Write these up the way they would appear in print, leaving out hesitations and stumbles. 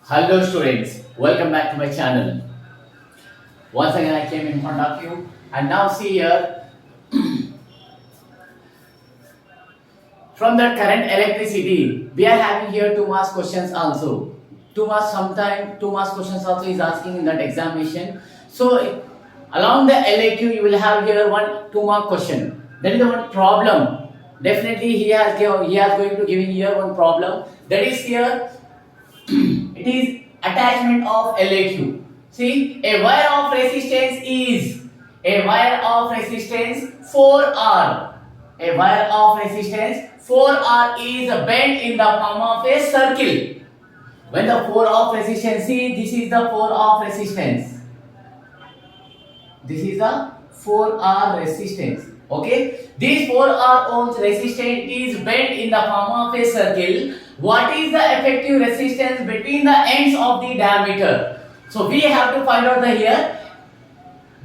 Hello students, welcome back to my channel. Once again I came in front of you and now see here from the current electricity we are having here 2 marks questions also. 2 marks sometime 2 marks questions also is asking in that examination. So along the LAQ you will have here one 2 mark question. That is the one problem. Definitely he has going to give in here one problem. That is here it is attachment of LAQ. See, a wire of resistance is a wire of resistance 4R. A wire of resistance 4R is bent in the form of a circle. When the 4 of resistance, see, this is the 4 of resistance. This is the 4R resistance. Okay, this 4R ohms resistance is bent in the form of a circle. What is the effective resistance between the ends of the diameter? So we have to find out the here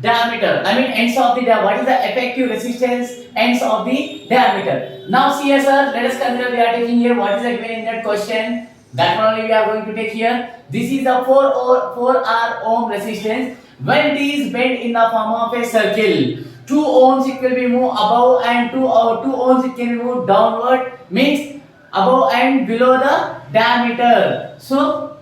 diameter. I mean ends of the diameter. What is the effective resistance ends of the diameter? Now see here, sir. Let us consider we are taking here what is the given in that question. That one only we are going to take here. This is the 4R ohm resistance. When it is bent in the form of a circle, 2 ohms it will be moved above and 2 ohms it can be moved downward, means above and below the diameter. So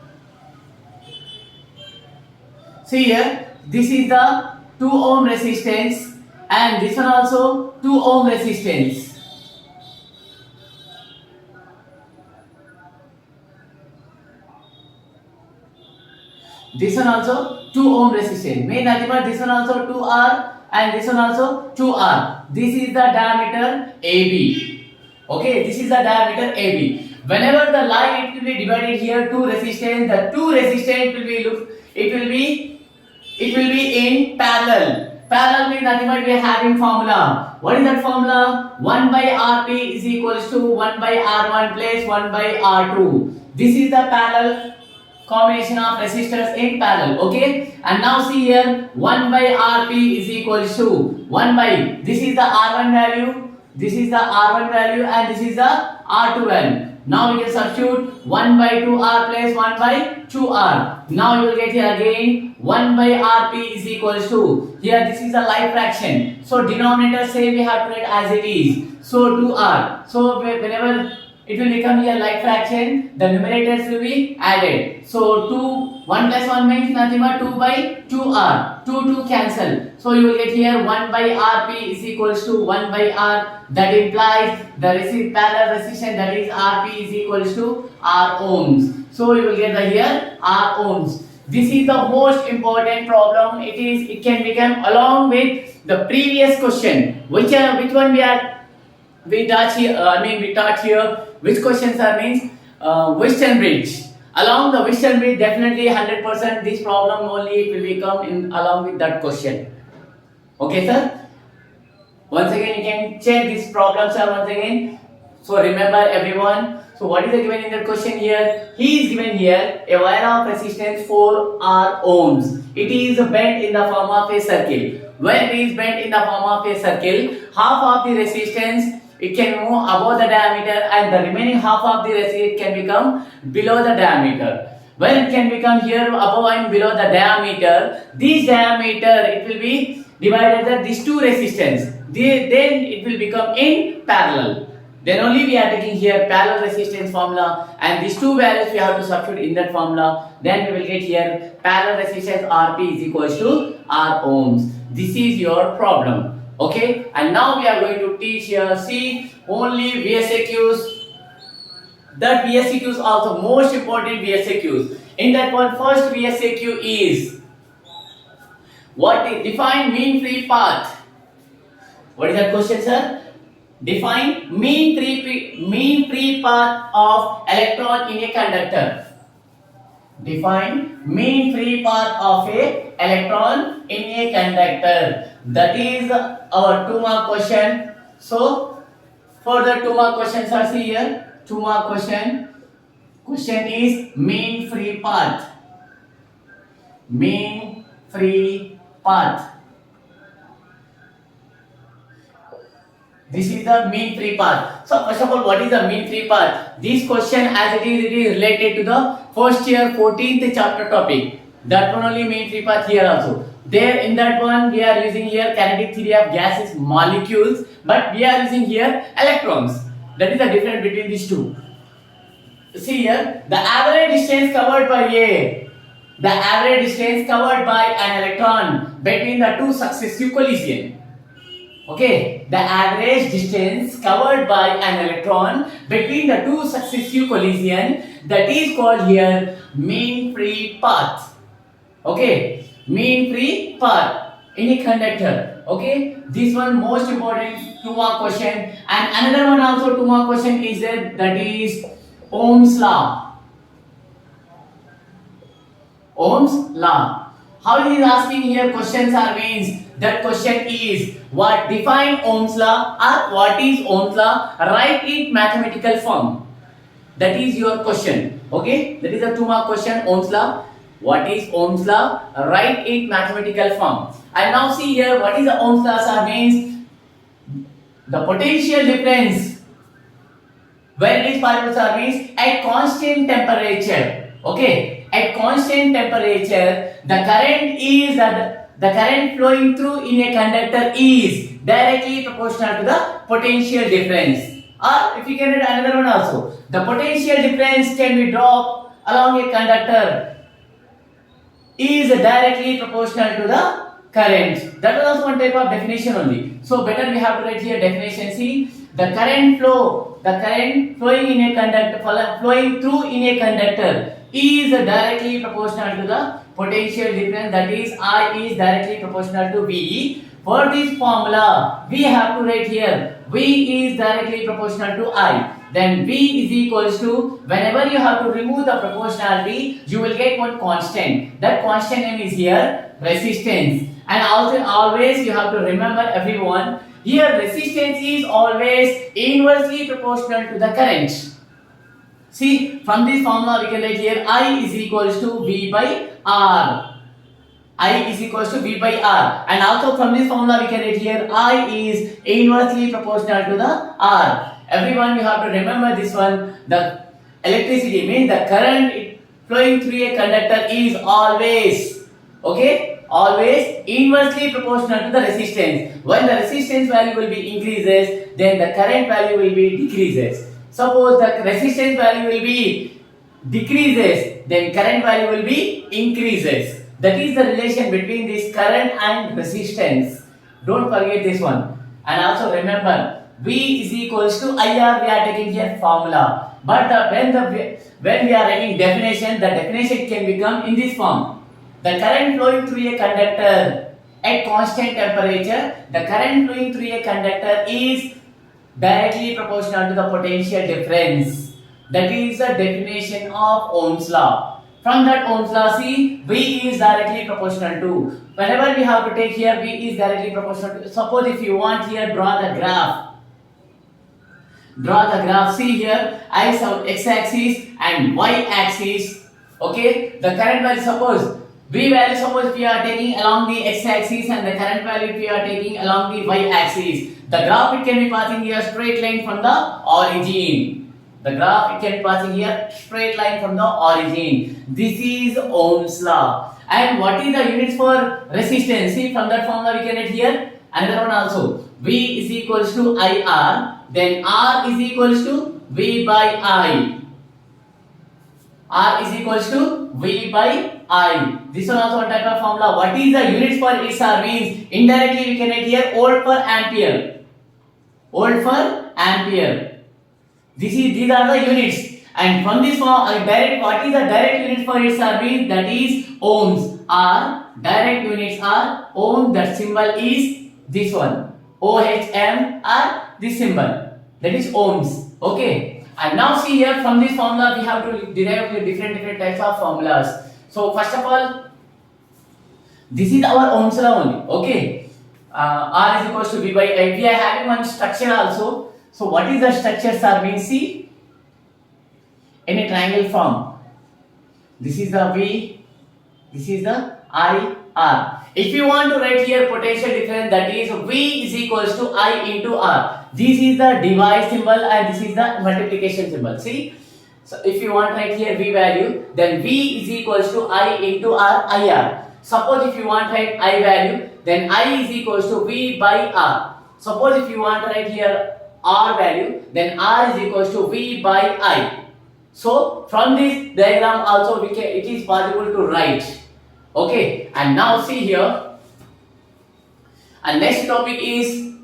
see here, this is the 2 ohm resistance and this one also 2 ohm resistance. This one also 2 ohm resistance. Mean nothing but this one also 2R and this one also 2R. This is the diameter AB. Okay, this is the diameter AB. Whenever the line it will be divided here two resistance, the two resistance it will be in parallel. Parallel means nothing but we are having formula. What is that formula? 1 by RP is equals to 1 by R1 plus 1 by R2. This is the parallel combination of resistors in parallel. Okay, and now see here 1 by Rp is equals to 1 by, this is the R1 value, this is the R1 value and this is the R2 value. Now we can substitute 1 by 2R plus 1 by 2R. Now you will get here again 1 by Rp is equals to, here this is the like fraction, so denominator same we have to write as it is, so 2R. So whenever it will become here like fraction, the numerators will be added. So 1 plus 1 means nothing but 2 by 2R. 2 cancel. So you will get here 1 by Rp is equals to 1 by R. That implies the parallel resistance, that is Rp is equals to R ohms. So you will get the here R ohms. This is the most important problem. It can become along with the previous question. Which one we taught here which questions are means Wheatstone Bridge. Along the Wheatstone Bridge, definitely 100% this problem only will become in along with that question. Okay, sir. Once again, you can check these problems once again. So remember everyone. So what is the given in the question here? He is given here a wire of resistance 4R ohms. It is bent in the form of a circle. When it is bent in the form of a circle, half of the resistance it can move above the diameter and the remaining half of the resistance can become below the diameter. When it can become here above and below the diameter, this diameter it will be divided by these two resistance. Then it will become in parallel. Then only we are taking here parallel resistance formula and these two values we have to substitute in that formula. Then we will get here parallel resistance Rp is equals to R ohms. This is your problem. Okay, and now we are going to teach here, see, only VSAQs. That VSAQs are the most important VSAQs. In that one, first VSAQ is what is define mean free path. What is that question, sir? Define mean free path of electron in a conductor. Define mean free path of a electron in a conductor. That is our 2 mark question. So for the 2 mark questions are see here. 2 mark question. Question is mean free path. Mean free path. This is the mean free path. So first of all, what is the mean free path? This question as it is related to the first year 14th chapter topic. That one only mean free path here also. There in that one we are using here kinetic theory of gases molecules, but we are using here electrons. That is the difference between these two. See here, the average distance covered by the average distance covered by an electron between the two successive collision. Okay, the average distance covered by an electron between the two successive collision, that is called here mean free path. Okay, mean free path in a conductor. Okay, this one most important 2-mark question, and another one also 2-mark question is that is Ohm's law. Ohm's law. How he is asking here questions are means that question is what define Ohm's law or what is Ohm's law, write it mathematical form. That is your question. Okay, that is a 2-mark question. Ohm's law. What is Ohm's law? Write it mathematical form. And now see here what is the Ohm's law sir means the potential difference when it is possible sir means at constant temperature. Okay, at constant temperature the current is the current flowing through in a conductor is directly proportional to the potential difference. Or if you can read another one also, the potential difference can be dropped along a conductor is directly proportional to the current. That was also one type of definition only. So better we have to write here definition. See, the current flowing in a conductor, flowing through in a conductor is directly proportional to the potential difference, that is I is directly proportional to V. For this formula we have to write here V is directly proportional to I. Then V is equals to, whenever you have to remove the proportionality you will get one constant. That constant name is here resistance. And also always you have to remember everyone, here resistance is always inversely proportional to the current. See, from this formula we can write here I is equals to V by R. I is equals to V by R. And also from this formula we can write here I is inversely proportional to the R. Everyone you have to remember this one. The electricity means the current flowing through a conductor is always, okay, always inversely proportional to the resistance. When the resistance value will be increases, then the current value will be decreases. Suppose the resistance value will be decreases, then current value will be increases. That is the relation between this current and resistance. Don't forget this one. And also remember, V is equals to IR. We are taking here formula. But when we are writing definition, the definition can become in this form. The current flowing through a conductor at constant temperature, the current flowing through a conductor is directly proportional to the potential difference. That is the definition of Ohm's law. From that Ohm's law, see, V is directly proportional to. Whenever we have to take here, V is directly proportional to. Suppose if you want here, draw the graph. Draw the graph. See here, I have x-axis and y-axis. Okay, the current value, suppose V value, suppose we are taking along the x-axis and the current value we are taking along the y-axis. The graph it can be passing here straight line from the origin. The graph it can be passing here straight line from the origin. This is Ohm's law. And what is the units for resistance? See, from that formula we can write here another one also. V is equals to IR. Then R is equals to V by I. R is equals to V by I. This one also one type of formula. What is the units for SR means indirectly we can write here volt per ampere. Volt per ampere. These are the units. And from this form, direct, what is the direct unit for SR means that is ohms. R direct units are ohm. That symbol is this one. OHM or this symbol. That is ohms. Okay. And now see here from this formula we have to derive different types of formulas. So first of all, this is our Ohm's law only. Okay. R is equals to V by I. We are having one structure also. So what is the structure sir means? See, in a triangle form. This is the V. This is the I, R. If you want to write here potential difference, that is V is equals to I into R. This is the divide symbol and this is the multiplication symbol. See, so if you want write here V value, then V is equals to I into R IR. Suppose if you want write I value, then I is equals to V by R. Suppose if you want to write here R value, then R is equals to V by I. So from this diagram also it is possible to write. Okay, and now see here. And next topic is,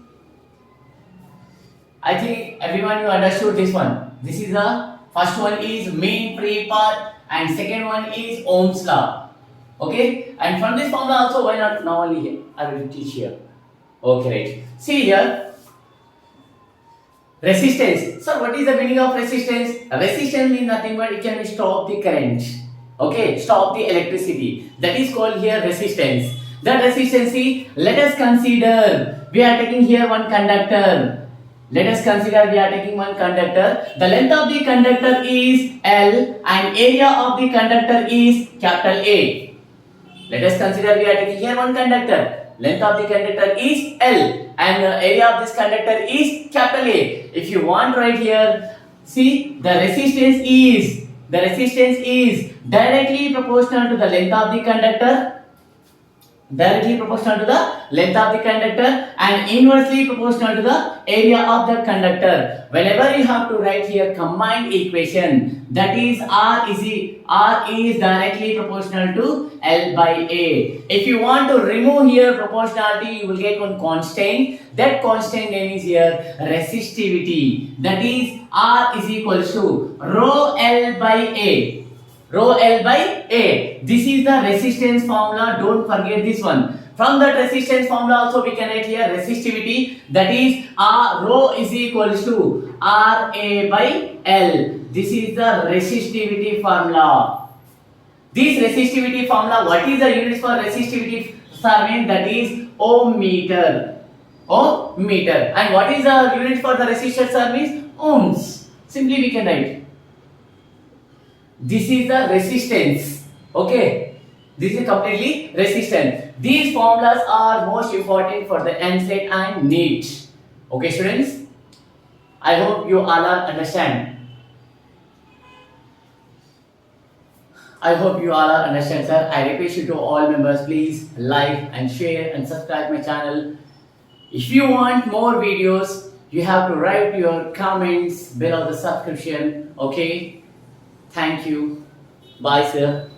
I think everyone you understood this one. This is the first one is mean free path and second one is Ohm's law. Okay, and from this formula also, why not now only here I will teach here. Okay, right. See here, resistance. So what is the meaning of resistance? Resistance means nothing but it can stop the current. Okay, stop the electricity. That is called here resistance. That resistance, let us consider we are taking here one conductor. Let us consider we are taking one conductor. The length of the conductor is L and area of the conductor is capital A. Let us consider we are taking here one conductor. Length of the conductor is L and area of this conductor is capital A. If you want right here, see the resistance is directly proportional to the length of the conductor. Directly proportional to the length of the conductor and inversely proportional to the area of the conductor. Whenever you have to write here combined equation, that is R is directly proportional to L by A. If you want to remove here proportionality, you will get one constant. That constant name is here resistivity. That is R is equals to rho L by A. Rho L by A. This is the resistance formula. Don't forget this one. From that resistance formula also we can write here resistivity. That is rho is equals to RA by L. This is the resistivity formula. This resistivity formula, what is the units for resistivity? Sir, that is ohm meter. Ohm meter. And what is the unit for the resistance, sir? Ohms. Simply we can write. This is the resistance. Okay, this is completely resistant. These formulas are most important for the NSET and NEET. Okay, students, I hope you all are understand. I hope you all are understand, sir. I request you to all members, please like and share and subscribe my channel. If you want more videos, you have to write your comments below the subscription. Okay. Thank you. Bye, sir.